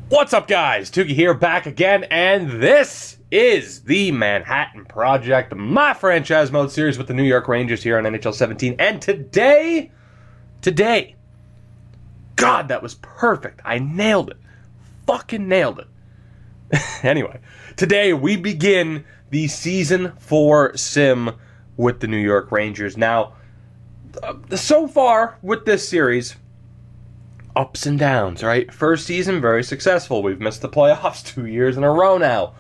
What's up, guys? Tuki here, back again, and this is the Manhattan Project, my franchise mode series with the New York Rangers here on NHL 17. And today, God, that was perfect. I nailed it. Fucking nailed it. Anyway, today we begin the Season 4 sim with the New York Rangers. Now, so far with this series, ups and downs, right? First season, very successful. We've missed the playoffs 2 years in a row now.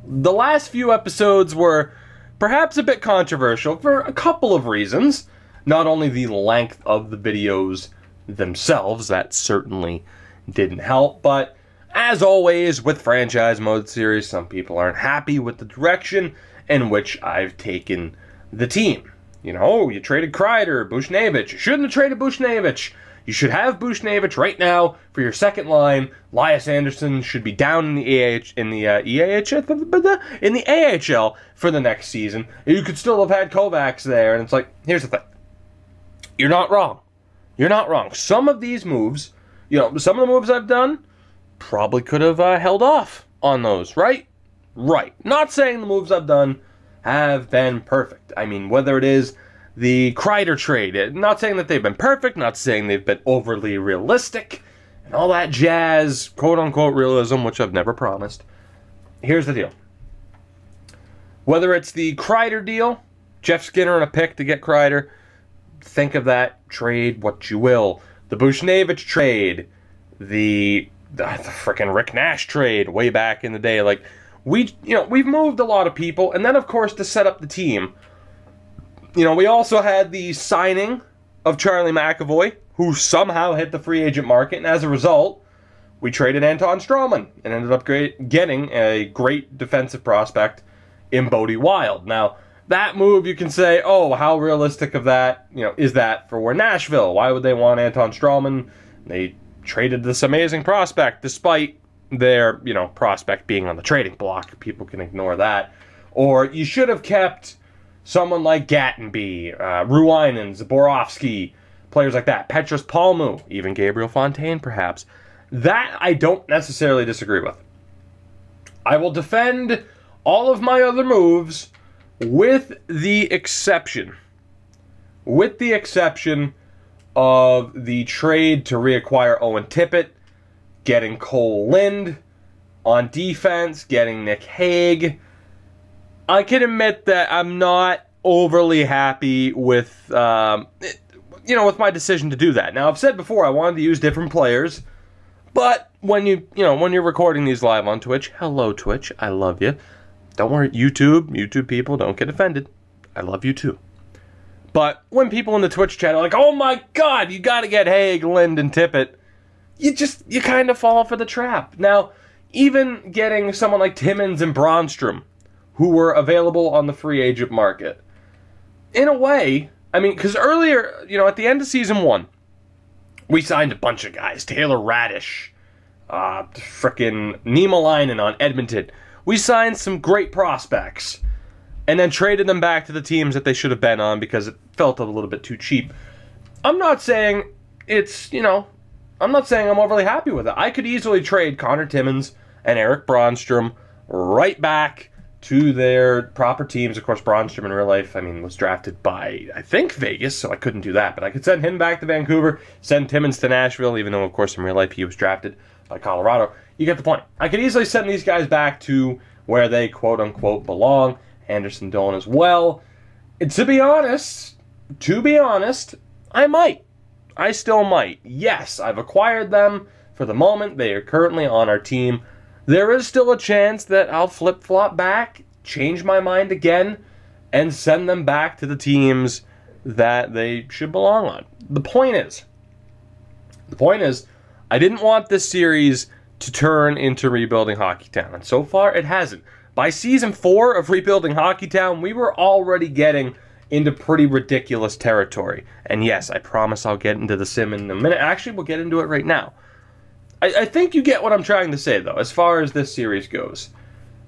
The last few episodes were perhaps a bit controversial for a couple of reasons. Not only the length of the videos themselves, that certainly didn't help, but as always with franchise mode series, some people aren't happy with the direction in which I've taken the team. You know, you traded Kreider, Buchnevich. You shouldn't have traded Buchnevich. You should have Buchnevich right now for your second line. Elias Anderson should be down in the AHL for the next season. You could still have had Kovacs there, and it's like, here's the thing. You're not wrong. You're not wrong. Some of these moves, you know, some of the moves I've done, probably could have held off on those, right? Right. Not saying the moves I've done have been perfect. I mean, whether it is the Kreider trade, not saying that they've been perfect, not saying they've been overly realistic, and all that jazz, quote-unquote realism, which I've never promised. Here's the deal. Whether it's the Kreider deal, Jeff Skinner and a pick to get Kreider, think of that trade what you will. The Buchnevich trade, the frickin' Rick Nash trade way back in the day. Like, we've moved a lot of people, and then, of course, to set up the team, you know, we also had the signing of Charlie McAvoy, who somehow hit the free agent market, and as a result, we traded Anton Stroman and ended up getting a great defensive prospect in Bodie Wild. Now, that move, you can say, oh, how realistic of that, you know, is that for Nashville? Why would they want Anton Stroman? They traded this amazing prospect, despite their, you know, prospect being on the trading block. People can ignore that. Or you should have kept someone like Gattenby, Ruinen, Zaborovsky, players like that. Petrus Palmu, even Gabriel Fontaine, perhaps. That I don't necessarily disagree with. I will defend all of my other moves with the exception of the trade to reacquire Owen Tippett, getting Cole Lind on defense, getting Nick Hague. I can admit that I'm not overly happy with, with my decision to do that. Now, I've said before I wanted to use different players, but when you're recording these live on Twitch, hello Twitch, I love you. Don't worry, YouTube people, don't get offended. I love you too. But when people in the Twitch chat are like, oh my God, you got to get Hague, Lind, and Tippett, you kind of fall for the trap. Now, even getting someone like Timmins and Bronstrom, who were available on the free agent market. In a way, I mean, because earlier, you know, at the end of Season 1, we signed a bunch of guys. Taylor Radish, frickin' Niemelainen on Edmonton. We signed some great prospects, and then traded them back to the teams that they should have been on because it felt a little bit too cheap. I'm not saying it's, you know, I'm not saying I'm overly happy with it. I could easily trade Connor Timmins and Eric Bronstrom right back to their proper teams. Of course, Bronstrom in real life, I mean, was drafted by, I think, Vegas, so I couldn't do that. But I could send him back to Vancouver, send Timmins to Nashville, even though, of course, in real life he was drafted by Colorado. You get the point. I could easily send these guys back to where they, quote-unquote, belong. Anderson Dolan as well. And to be honest, I might. I still might. Yes, I've acquired them for the moment. They are currently on our team. There is still a chance that I'll flip-flop back, change my mind again, and send them back to the teams that they should belong on. The point is, I didn't want this series to turn into Rebuilding Hockeytown, and so far it hasn't. By Season 4 of Rebuilding Hockeytown, we were already getting into pretty ridiculous territory. And yes, I promise I'll get into the sim in a minute. Actually, we'll get into it right now. I think you get what I'm trying to say, though, as far as this series goes.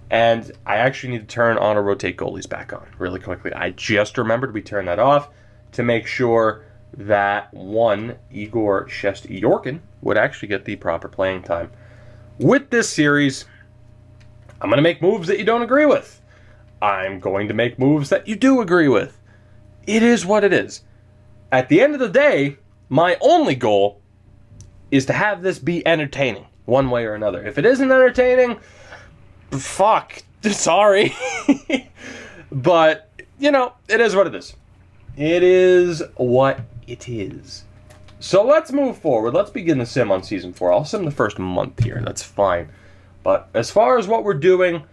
And I actually need to turn auto-rotate goalies back on really quickly. I just remembered we turned that off to make sure that one, Igor Shesterkin, would actually get the proper playing time. with this series, I'm going to make moves that you don't agree with. I'm going to make moves that you do agree with. It is what it is. At the end of the day, my only goal is to have this be entertaining, one way or another. If it isn't entertaining, fuck, sorry. But, you know, it is what it is. It is what it is. So let's move forward. Let's begin the sim on Season 4. I'll sim the first month here. That's fine. But as far as what we're doing,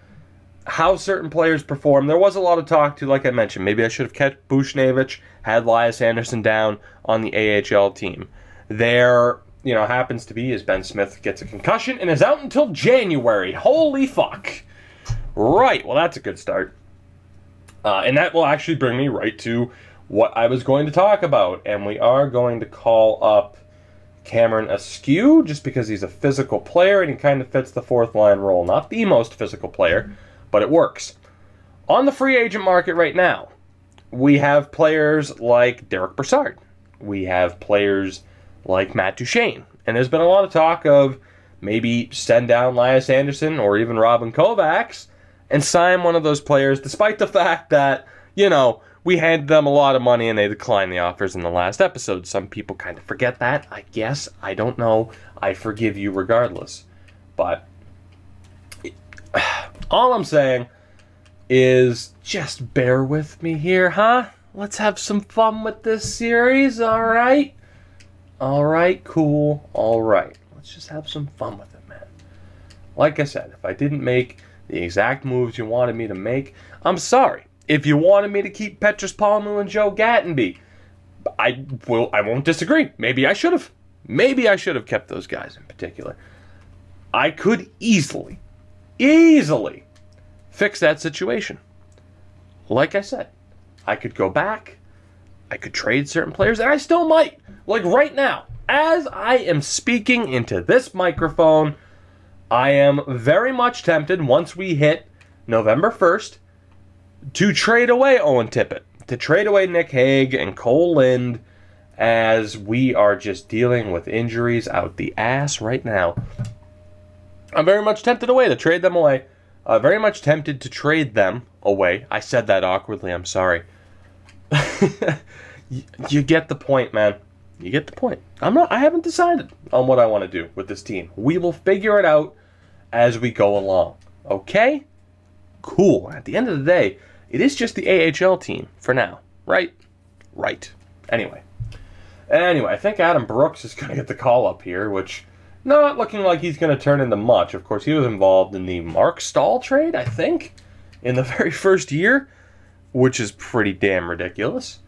how certain players perform, there was a lot of talk to, like I mentioned. Maybe I should have kept Buchnevich, had Elias Anderson down on the AHL team. There, you know, happens to be is Ben Smith gets a concussion and is out until January. Holy fuck. Right, well, that's a good start. And that will actually bring me right to what I was going to talk about. And we are going to call up Cameron Askew, just because he's a physical player and he kind of fits the fourth line role. Not the most physical player, but it works. On the free agent market right now, we have players like Derek Brassard. We have players like Matt Duchene. And there's been a lot of talk of maybe send down Elias Anderson or even Robin Kovacs and sign one of those players, despite the fact that, you know, we handed them a lot of money and they declined the offers in the last episode. Some people kind of forget that, I guess. I don't know. I forgive you regardless. But all I'm saying is just bear with me here, huh? Let's have some fun with this series, alright? Alright, cool, alright. Let's just have some fun with it, man. Like I said, if I didn't make the exact moves you wanted me to make, I'm sorry. If you wanted me to keep Petrus Palmu and Joe Gattenby, I won't disagree. Maybe I should have. Maybe I should have kept those guys in particular. I could easily fix that situation. Like I said, I could go back, I could trade certain players, and I still might. Like right now, as I am speaking into this microphone, I am very much tempted, once we hit November 1st, to trade away Owen Tippett, to trade away Nick Hague and Cole Lind, as we are just dealing with injuries out the ass right now. I'm very much tempted to trade them away. Very much tempted to trade them away. I said that awkwardly, I'm sorry. You get the point, man. You get the point. I haven't decided on what I want to do with this team. We will figure it out as we go along. Okay? Cool. At the end of the day, it is just the AHL team for now. Right? Right. Anyway, I think Adam Brooks is going to get the call up here, which not looking like he's going to turn into much. Of course, he was involved in the Mark Stahl trade, I think, in the very first year, which is pretty damn ridiculous.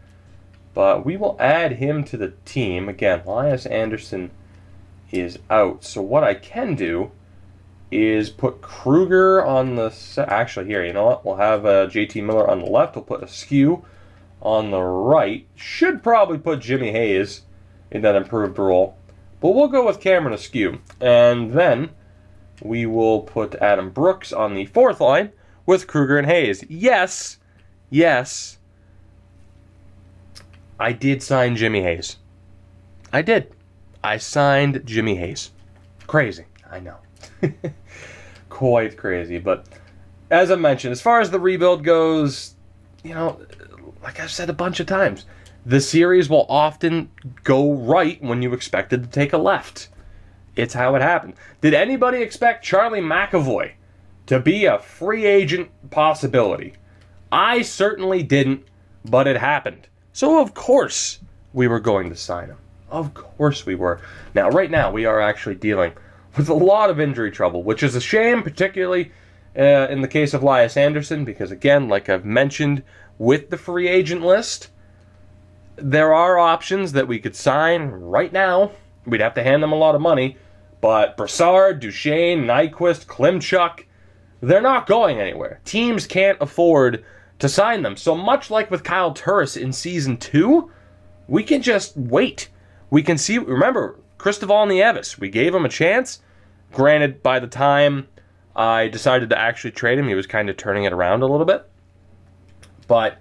But we will add him to the team. Again, Elias Anderson is out. So what I can do is put Kruger on the... Actually, here, you know what? We'll have JT Miller on the left. We'll put Askew on the right. Should probably put Jimmy Hayes in that improved role. But we'll go with Cameron Askew. And then we will put Adam Brooks on the fourth line with Kruger and Hayes. Yes, I did sign Jimmy Hayes. I did. I signed Jimmy Hayes. Crazy, I know. Quite crazy. But as I mentioned, as far as the rebuild goes, you know, like I've said a bunch of times, the series will often go right when you expect it to take a left. It's how it happened. Did anybody expect Charlie McAvoy to be a free agent possibility? I certainly didn't, but it happened. So of course we were going to sign him. Of course we were. Now, right now, we are actually dealing with a lot of injury trouble, which is a shame, particularly in the case of Elias Anderson, because again, like I've mentioned, with the free agent list, there are options that we could sign right now. We'd have to hand them a lot of money, but Brassard, Duchene, Nyquist, Klimchuk, they're not going anywhere. Teams can't afford to sign them. So much like with Kyle Turris in Season 2, we can just wait. We can see, remember, Cristobal Nieves, we gave him a chance. Granted, by the time I decided to actually trade him, he was kind of turning it around a little bit. But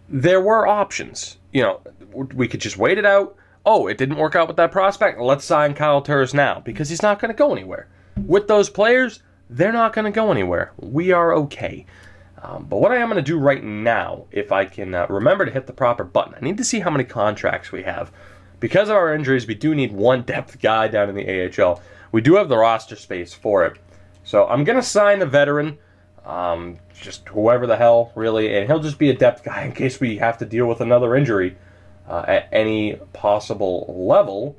there were options. You know, we could just wait it out. Oh, it didn't work out with that prospect. Let's sign Kyle Turris now, because he's not going to go anywhere. with those players, they're not going to go anywhere. We are okay. But what I am going to do right now, if I can remember to hit the proper button, I need to see how many contracts we have. Because of our injuries, we do need one depth guy down in the AHL. We do have the roster space for it. So I'm going to sign a veteran, just whoever the hell, really, and he'll just be a depth guy in case we have to deal with another injury at any possible level.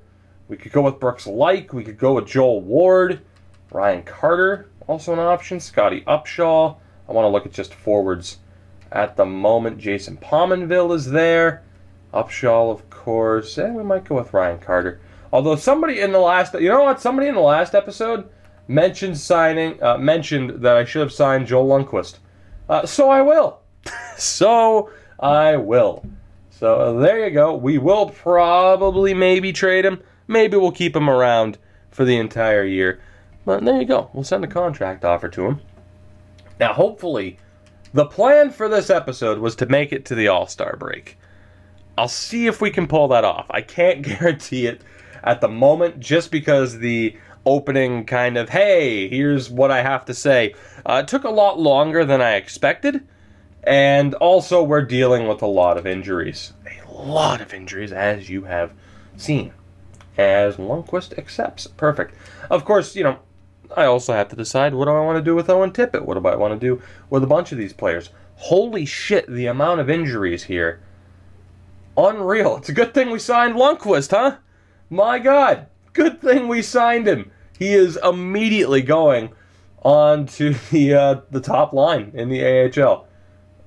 We could go with Brooks Like, we could go with Joel Ward, Ryan Carter, also an option, Scotty Upshaw. I want to look at just forwards at the moment. Jason Pominville is there. Upshaw, of course, and we might go with Ryan Carter. Although somebody in the last, you know what? Somebody in the last episode mentioned that I should have signed Joel Lundqvist. So I will. So I will. So there you go. We will probably maybe trade him. Maybe we'll keep him around for the entire year. But there you go. We'll send a contract offer to him. Now, hopefully, the plan for this episode was to make it to the All-Star break. I'll see if we can pull that off. I can't guarantee it at the moment, just because the opening kind of, hey, here's what I have to say, took a lot longer than I expected. And also, we're dealing with a lot of injuries. A lot of injuries, as you have seen. As Lundqvist accepts. Perfect. Of course, you know, I also have to decide, what do I want to do with Owen Tippett? What do I want to do with a bunch of these players? Holy shit, the amount of injuries here. Unreal. It's a good thing we signed Lundqvist, huh? My God. Good thing we signed him. He is immediately going on to the top line in the AHL.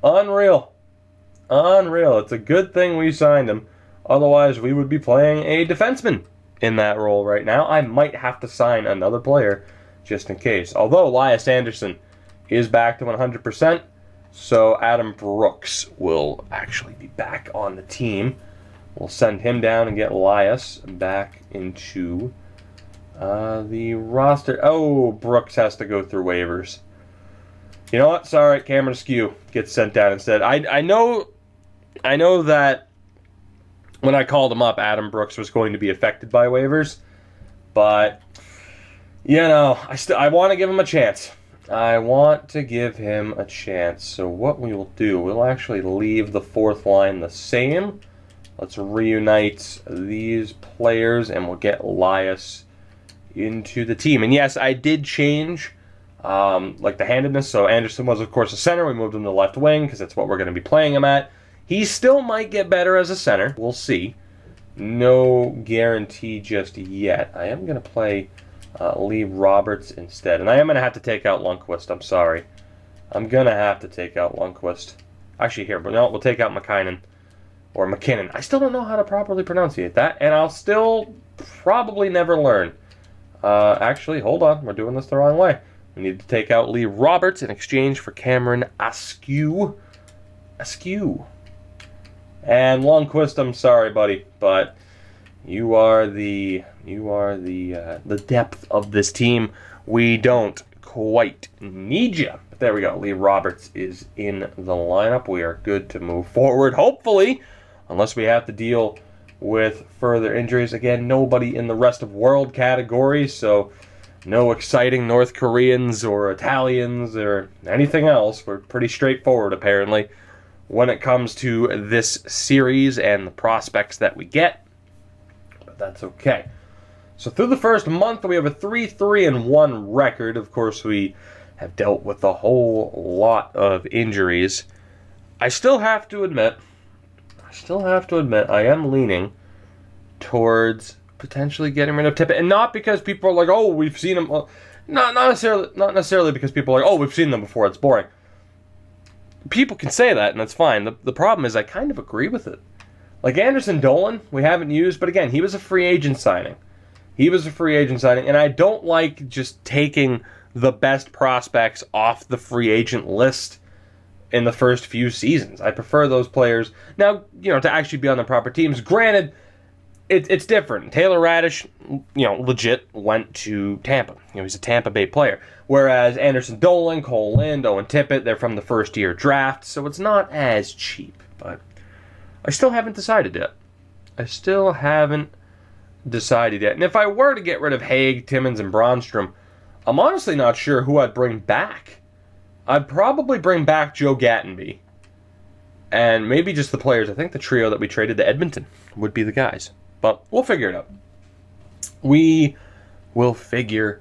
Unreal. Unreal. It's a good thing we signed him. Otherwise, we would be playing a defenseman in that role right now. I might have to sign another player just in case. Although Elias Anderson is back to 100%, so Adam Brooks will actually be back on the team. We'll send him down and get Elias back into the roster. Oh, Brooks has to go through waivers. You know what? Sorry, Cameron Askew gets sent down instead. I know that when I called him up, Adam Brooks was going to be affected by waivers, but you know, I want to give him a chance. I want to give him a chance. So what we will do, we'll actually leave the fourth line the same. Let's reunite these players, and we'll get Elias into the team. And yes, I did change like the handedness. So Anderson was, of course, a center. We moved him to the left wing because that's what we're going to be playing him at. He still might get better as a center. We'll see. No guarantee just yet. I am going to play Lee Roberts instead. And I am going to have to take out Lundqvist. I'm sorry. I'm going to have to take out Lundqvist. Actually, here, but no, we'll take out McKinnon. Or McKinnon. I still don't know how to properly pronunciate that. And I'll still probably never learn. Actually, hold on. We're doing this the wrong way. We need to take out Lee Roberts in exchange for Cameron Askew. Askew. And Lundqvist, I'm sorry, buddy, but you are the depth of this team. We don't quite need you. But there we go. Lee Roberts is in the lineup. We are good to move forward, hopefully, unless we have to deal with further injuries. Again, nobody in the rest of world category, so no exciting North Koreans or Italians or anything else. We're pretty straightforward, apparently, when it comes to this series and the prospects that we get. But that's okay. So through the first month, we have a 3-3-1 record. Of course, we have dealt with a whole lot of injuries. I still have to admit, I am leaning towards potentially getting rid of Tippett. And not because people are like, oh, we've seen him. Well, not necessarily because people are like, oh, we've seen them before, it's boring. People can say that, and that's fine. The problem is I kind of agree with it. Like Anderson Dolan, we haven't used, but again, he was a free agent signing. And I don't like just taking the best prospects off the free agent list in the first few seasons. I prefer those players, now, you know, to actually be on the proper teams. Granted, it's different. Taylor Radish, you know, legit went to Tampa. You know, he's a Tampa Bay player. Whereas Anderson Dolan, Cole Lind, Owen Tippett, they're from the first-year draft, so it's not as cheap. But I still haven't decided yet. And if I were to get rid of Haig, Timmins, and Bronstrom, I'm honestly not sure who I'd bring back. I'd probably bring back Joe Gattenby. And maybe just the players. I think the trio that we traded to Edmonton would be the guys. But we'll figure it out. We will figure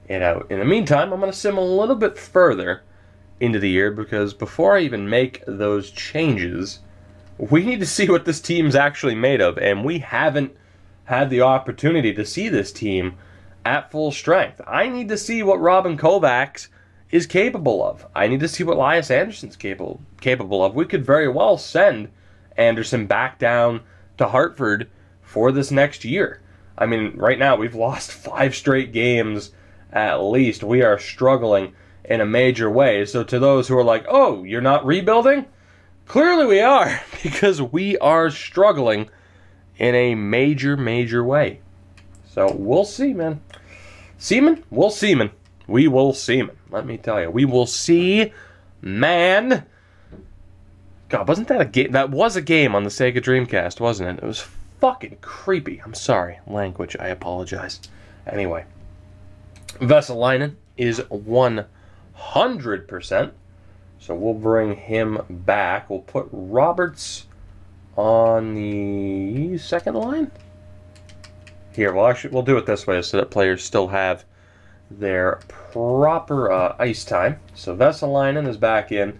it out. In the meantime, I'm going to sim a little bit further into the year, because before I even make those changes, we need to see what this team's actually made of. And we haven't had the opportunity to see this team at full strength. I need to see what Robin Kovacs is capable of. I need to see what Elias Anderson's capable of. We could very well send Anderson back down to Hartford for this next year. I mean, right now we've lost 5 straight games at least. We are struggling in a major way. So to those who are like, oh, you're not rebuilding? Clearly we are, because we are struggling in a major, major way. So we'll see, man. Seaman? We'll see, man. We will see, man. Let me tell you. We will see, man. God, wasn't that a game? That was a game on the Sega Dreamcast, wasn't it? It was fucking creepy. I'm sorry. Language. I apologize. Anyway. Vesalainen is 100%. So we'll bring him back. We'll put Roberts on the second line. Here, we'll do it this way so that players still have their proper ice time. So Vesalainen is back in.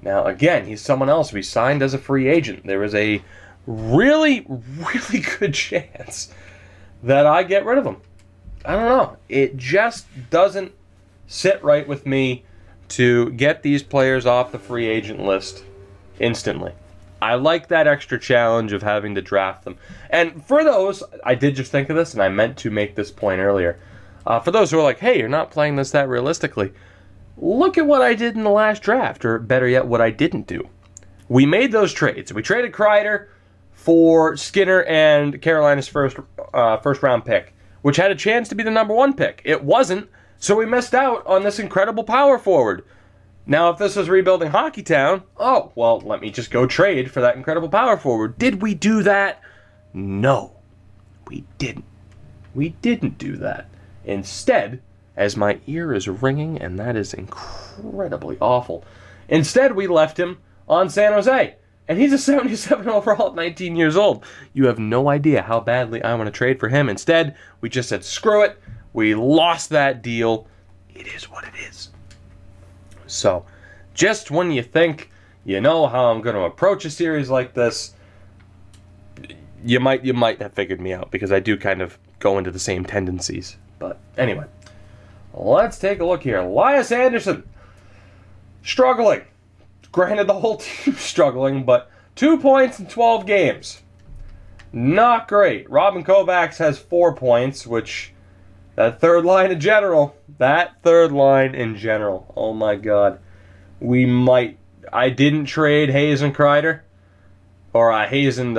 Now, again, he's someone else we signed as a free agent. There is a really, really good chance that I get rid of him. I don't know. It just doesn't sit right with me to get these players off the free agent list instantly. I like that extra challenge of having to draft them. And for those, I did just think of this, and I meant to make this point earlier. For those who are like, hey, you're not playing this that realistically, look at what I did in the last draft, or better yet, what I didn't do. We made those trades. We traded Kreider for Skinner and Carolina's first round pick, which had a chance to be the #1 pick. It wasn't, so we missed out on this incredible power forward. Now, if this was rebuilding Hockeytown, oh, well, let me just go trade for that incredible power forward. Did we do that? No, we didn't. We didn't do that. Instead, as my ear is ringing, and that is incredibly awful, instead we left him on San Jose. And he's a 77 overall at 19 years old. You have no idea how badly I want to trade for him. Instead, we just said, screw it. We lost that deal. It is what it is. So, just when you think you know how I'm going to approach a series like this, you might have figured me out, because I do kind of go into the same tendencies. But anyway, let's take a look here. Elias Anderson, struggling. Granted, the whole team's struggling, but 2 points in 12 games. Not great. Robin Kovacs has 4 points, which, that third line in general, oh my God. I didn't trade Hayes and Kreider, or Hayes and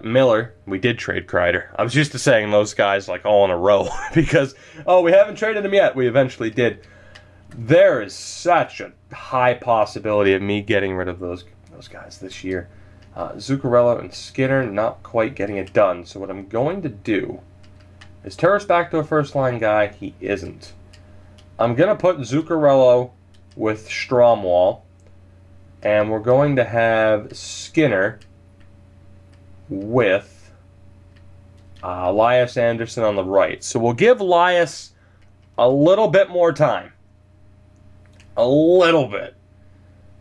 Miller. We did trade Kreider. I was used to saying those guys like all in a row, because, oh, we haven't traded them yet. We eventually did. There is such a high possibility of me getting rid of those guys this year. Zuccarello and Skinner not quite getting it done. So what I'm going to do is Turris back to a first-line guy. He isn't. I'm going to put Zuccarello with Stromwall, and we're going to have Skinner with Elias Anderson on the right. So we'll give Elias a little bit more time. A little bit.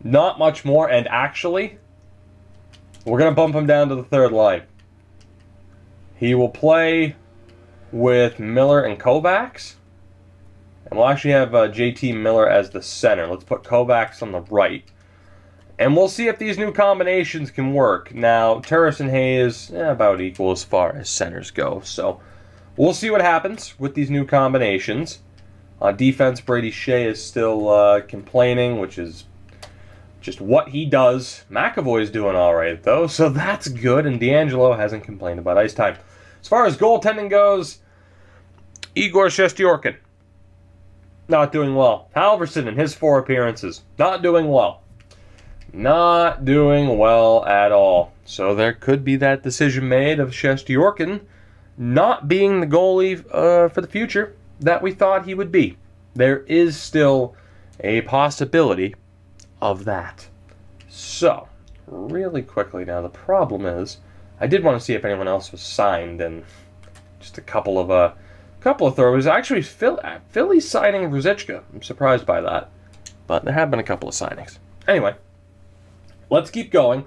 Not much more. And actually, we're going to bump him down to the third line. He will play with Miller and Kovacs. And we'll actually have JT Miller as the center. Let's put Kovacs on the right. And we'll see if these new combinations can work. Now, Turris and Hayes, about equal as far as centers go. So, we'll see what happens with these new combinations. On defense, Brady Shea is still complaining, which is just what he does. McAvoy's doing all right, though, so that's good. And D'Angelo hasn't complained about ice time. As far as goaltending goes, Igor Shesterkin, not doing well. Halverson in his 4 appearances, not doing well. Not doing well at all. So there could be that decision made of Shesterkin not being the goalie for the future that we thought he would be. There is still a possibility of that. So, really quickly now, the problem is, I did want to see if anyone else was signed, and just a couple of throws. Actually, Philly signing Ruzicka. I'm surprised by that, but there have been a couple of signings. Anyway, let's keep going.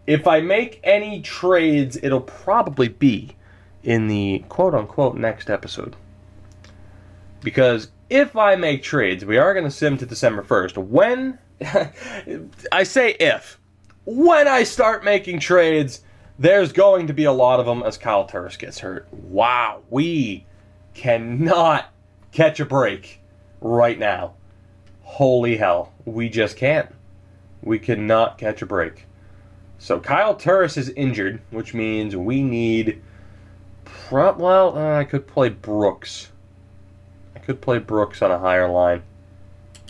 If I make any trades, it'll probably be in the quote-unquote next episode. Because if I make trades, we are going to sim to December 1st. When, I say if, when I start making trades, there's going to be a lot of them as Kyle Turris gets hurt. Wow, we cannot catch a break right now. Holy hell, we just can't. We cannot catch a break. So Kyle Turris is injured, which means we need... I could play Brooks. I could play Brooks on a higher line.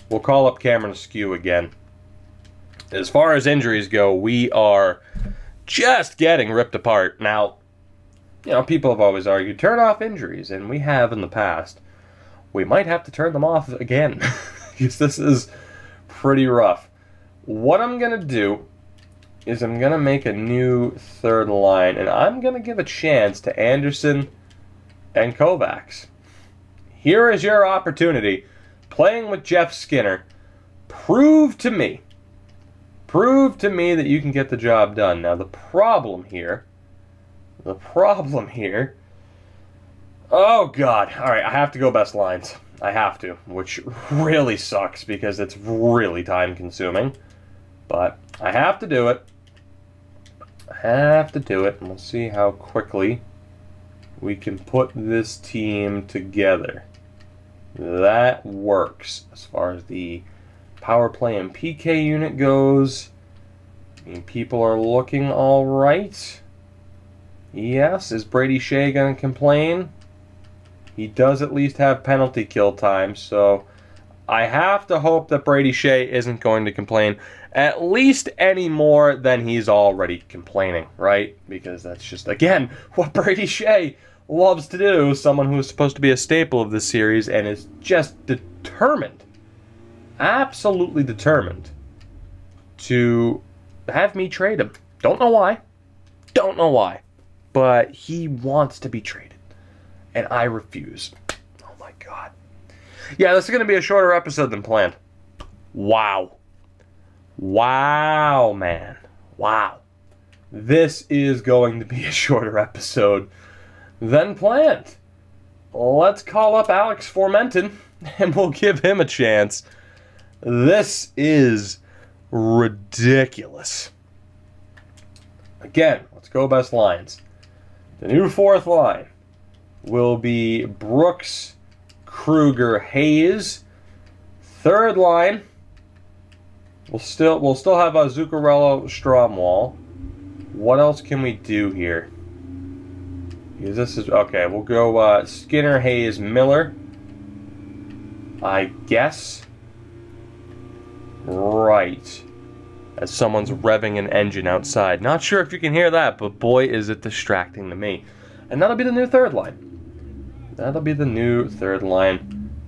We'll call up Cameron Askew again. As far as injuries go, we are just getting ripped apart. Now, you know, people have always argued, turn off injuries, and we have in the past. We might have to turn them off again, because this is pretty rough. What I'm going to do is I'm going to make a new third line, and I'm going to give a chance to Anderson and Kovacs. Here is your opportunity. Playing with Jeff Skinner. Prove to me that you can get the job done. Now, the problem here, oh God. All right, I have to go best lines. I have to, which really sucks because it's really time consuming. But I have to do it. And we'll see how quickly we can put this team together. That works as far as the power play and PK unit goes. I mean, people are looking all right. Yes, is Brady Shea going to complain? He does at least have penalty kill time, so I have to hope that Brady Shea isn't going to complain at least any more than he's already complaining, right? Because that's just, again, what Brady Shea loves to do. Someone who is supposed to be a staple of this series and is just determined, absolutely determined, to have me trade him. Don't know why. But he wants to be traded. And I refuse. Oh my God. Yeah, this is going to be a shorter episode than planned. Wow. Wow, man. Wow. This is going to be a shorter episode than planned. Let's call up Alex Formenton and we'll give him a chance. This is ridiculous. Again, let's go best lines. The new fourth line will be Brooks, Kruger, Hayes. Third line, we'll still have Zuccarello, Stromwall. What else can we do here? Because this is okay. We'll go Skinner, Hayes, Miller. I guess. Right. As someone's revving an engine outside. Not sure if you can hear that, but boy, is it distracting to me. And that'll be the new third line.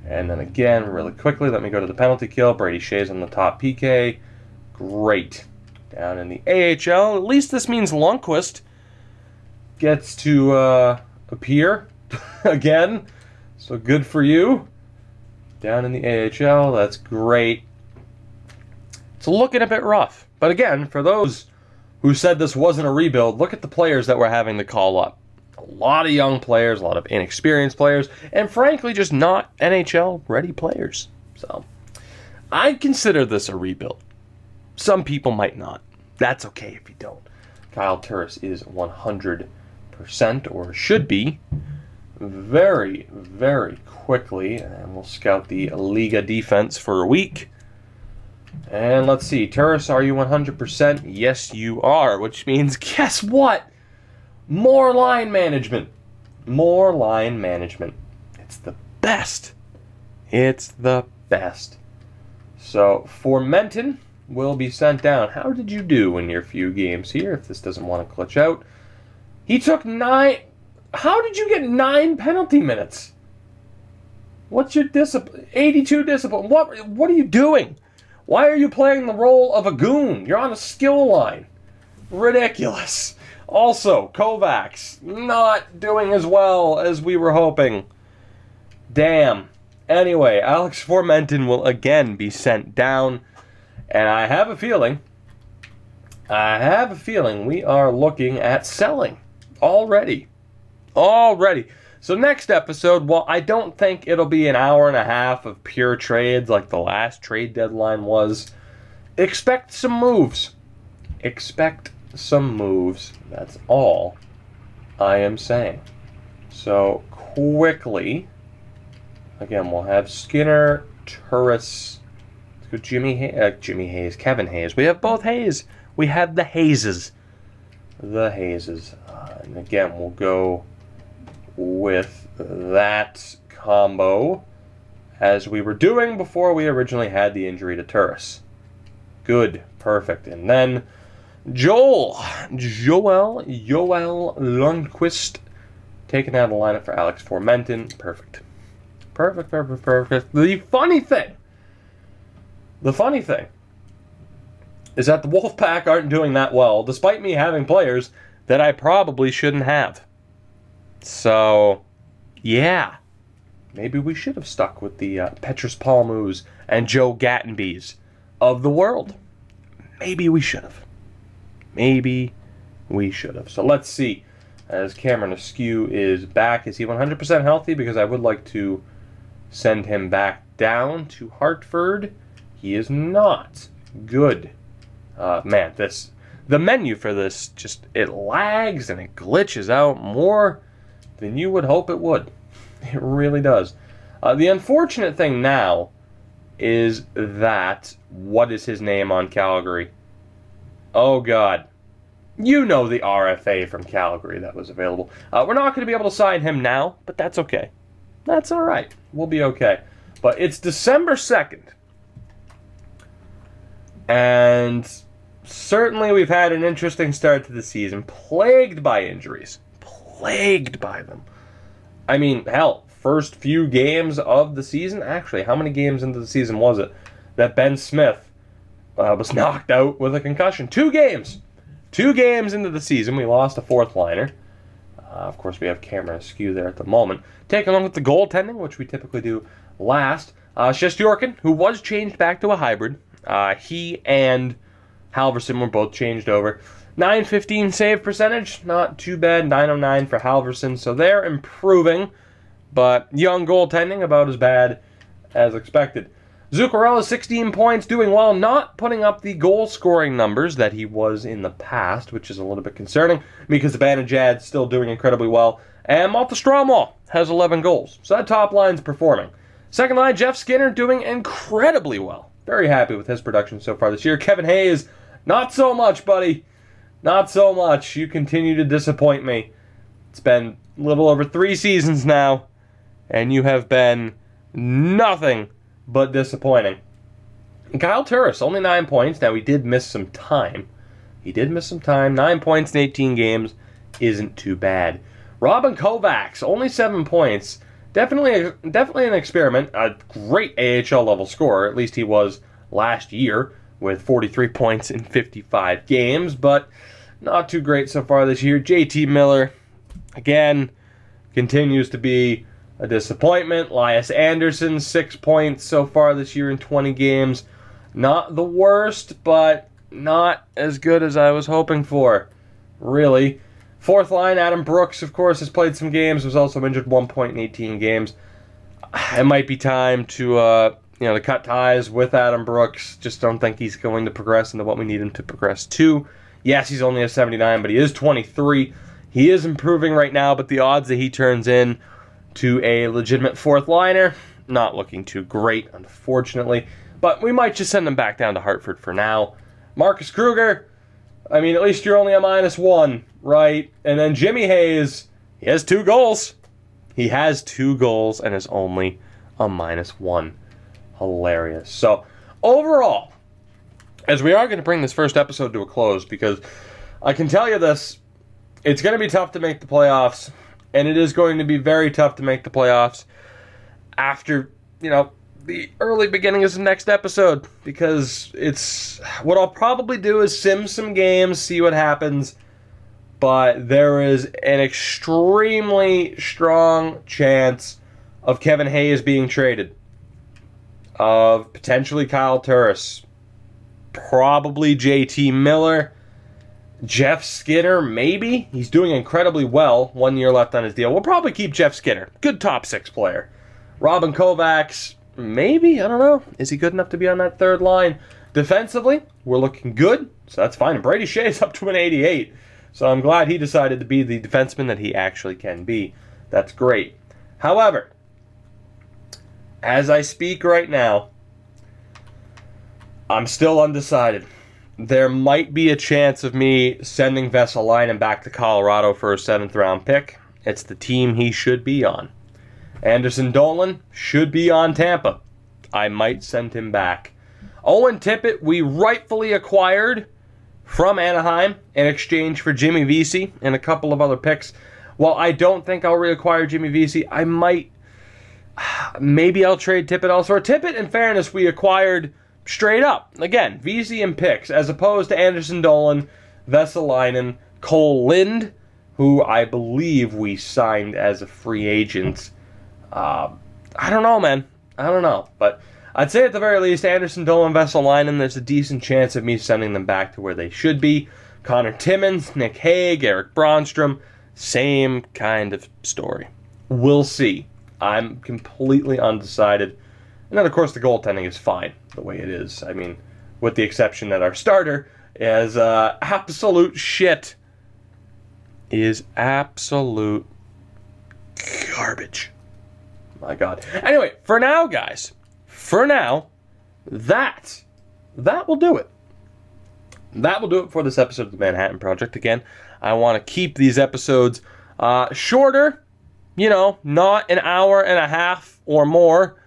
And then again, really quickly, let me go to the penalty kill. Brady Shea's on the top PK. Great. Down in the AHL, at least this means Lundqvist gets to appear again. So good for you. Down in the AHL, that's great. It's looking a bit rough. But again, for those who said this wasn't a rebuild, look at the players that we're having to call up. A lot of young players, a lot of inexperienced players, and frankly, just not NHL-ready players. So, I consider this a rebuild. Some people might not. That's okay if you don't. Kyle Turris is 100%, or should be, very, very quickly. And we'll scout the Liga defense for a week. And let's see. Turris, are you 100%? Yes, you are. Which means, guess what? More line management. More line management. It's the best. It's the best. So, Formenton will be sent down. How did you do in your few games here, if this doesn't want to glitch out? He took 9... How did you get 9 penalty minutes? What's your discipline? 82 discipline. What are you doing? Why are you playing the role of a goon? You're on a skill line. Ridiculous. Also, Kovacs not doing as well as we were hoping. Damn. Anyway, Alex Formenton will again be sent down. And I have a feeling we are looking at selling already. So next episode, well, I don't think it'll be an hour and a half of pure trades like the last trade deadline was. Expect some moves. Expect some moves. That's all I am saying. So quickly, again, we'll have Skinner, Turris, let's go Jimmy Hayes, Kevin Hayes. We have both Hayes. We have the Hayeses. And again, we'll go with that combo as we were doing before we originally had the injury to Turris. Good. Perfect. And then Joel Lundqvist taken out of the lineup for Alex Formenton. Perfect. The funny thing is that the Wolfpack aren't doing that well, despite me having players that I probably shouldn't have. So, yeah. Maybe we should have stuck with the Petrus Palmus and Joe Gattenbys of the world. Maybe we should have. So let's see. As Cameron Askew is back, is he 100% healthy? Because I would like to send him back down to Hartford. He is not. Good. Man, the menu for this, it lags and it glitches out more than you would hope it would. It really does. The unfortunate thing now is that, what is his name on Calgary? Oh, God. You know the RFA from Calgary that was available. We're not going to be able to sign him now, but that's okay. That's all right. We'll be okay. But it's December 2nd. And certainly we've had an interesting start to the season, plagued by injuries. Plagued by them. I mean, hell, first few games of the season, actually, how many games into the season was it that Ben Smith was knocked out with a concussion? 2 games. 2 games into the season, we lost a fourth liner. Of course, we have Cameron Askew there at the moment. Taking along with the goaltending, which we typically do last. Shestyorkin, who was changed back to a hybrid. He and Halverson were both changed over. 915 save percentage, not too bad. 909 for Halverson, so they're improving. But young goaltending, about as bad as expected. Zuccarello, 16 points, doing well, not putting up the goal-scoring numbers that he was in the past, which is a little bit concerning, because Zibanejad's still doing incredibly well. And Malta Stromwall has 11 goals, so that top line's performing. Second line, Jeff Skinner doing incredibly well. Very happy with his production so far this year. Kevin Hayes, not so much, buddy. Not so much. You continue to disappoint me. It's been a little over 3 seasons now, and you have been nothing but disappointing. And Kyle Turris, only 9 points. Now, he did miss some time. 9 points in 18 games isn't too bad. Robin Kovacs, only 7 points. Definitely an experiment. A great AHL level scorer. At least he was last year with 43 points in 55 games. But not too great so far this year. JT Miller, again, continues to be a disappointment. Elias Anderson, 6 points so far this year in 20 games. Not the worst, but not as good as I was hoping for. Really. Fourth line, Adam Brooks, of course, has played some games. Was also injured 1 point in 18 games. It might be time to to cut ties with Adam Brooks. Just don't think he's going to progress into what we need him to progress to. Yes, he's only a 79, but he is 23. He is improving right now, but the odds that he turns in to a legitimate fourth liner, not looking too great, unfortunately. But we might just send him back down to Hartford for now. Marcus Kruger, I mean, at least you're only a -1, right? And then Jimmy Hayes, he has 2 goals. He has 2 goals and is only a -1. Hilarious. So, overall, as we are going to bring this first episode to a close, because I can tell you this, it's going to be tough to make the playoffs, and it is going to be very tough to make the playoffs after, you know, the early beginnings of next episode, because it's what I'll probably do is sim some games, see what happens, but there is an extremely strong chance of Kevin Hayes being traded, of potentially Kyle Turris, probably JT Miller, Jeff Skinner, maybe. He's doing incredibly well. 1 year left on his deal. We'll probably keep Jeff Skinner. Good top 6 player. Robin Kovacs, maybe. I don't know. Is he good enough to be on that third line? Defensively, we're looking good, so that's fine. And Brady Shea's up to an 88. So I'm glad he decided to be the defenseman that he actually can be. That's great. However, as I speak right now, I'm still undecided. There might be a chance of me sending Vesalainen back to Colorado for a 7th round pick. It's the team he should be on. Anderson Dolan should be on Tampa. I might send him back. Owen Tippett, we rightfully acquired from Anaheim in exchange for Jimmy Vesey and a couple of other picks. While I don't think I'll reacquire Jimmy Vesey, I might. Maybe I'll trade Tippett elsewhere. Tippett, in fairness, we acquired straight up. Again, Vesey and picks, as opposed to Anderson Dolan, Vesalainen, Cole Lind, who I believe we signed as a free agent. I don't know, man. I don't know. But I'd say at the very least, Anderson Dolan, Vesalainen, there's a decent chance of me sending them back to where they should be. Connor Timmins, Nick Hague, Eric Bronstrom, same kind of story. We'll see. I'm completely undecided. And then, of course, the goaltending is fine the way it is. I mean, with the exception that our starter is absolute shit. Is absolute garbage. My God. Anyway, for now, guys, for now, that will do it. That will do it for this episode of the Manhattan Project. Again, I want to keep these episodes shorter, you know, not an hour and a half or more,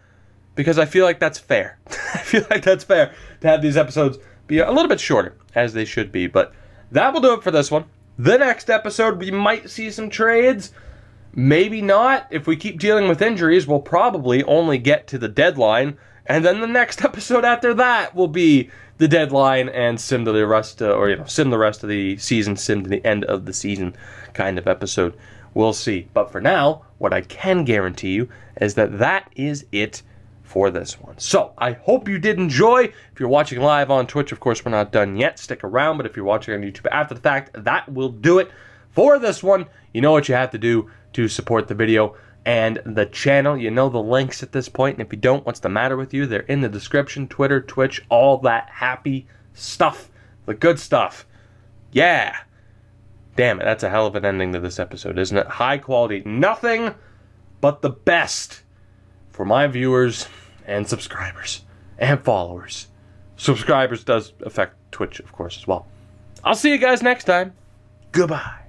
because I feel like that's fair. I feel like that's fair to have these episodes be a little bit shorter, as they should be. But that will do it for this one. The next episode, we might see some trades. Maybe not. If we keep dealing with injuries, we'll probably only get to the deadline. And then the next episode after that will be the deadline and sim to the rest, sim the rest of the season, sim to the end of the season kind of episode. We'll see. But for now, what I can guarantee you is that that is it for this one. So, I hope you did enjoy. If you're watching live on Twitch, of course, we're not done yet. Stick around. But if you're watching on YouTube after the fact, that will do it for this one. You know what you have to do to support the video and the channel. You know the links at this point. And if you don't, what's the matter with you? They're in the description. Twitter, Twitch, all that happy stuff. The good stuff. Yeah. Damn it, that's a hell of an ending to this episode, isn't it? High quality. Nothing but the best for my viewers and subscribers and followers. Subscribers does affect Twitch, of course, as well. I'll see you guys next time. Goodbye.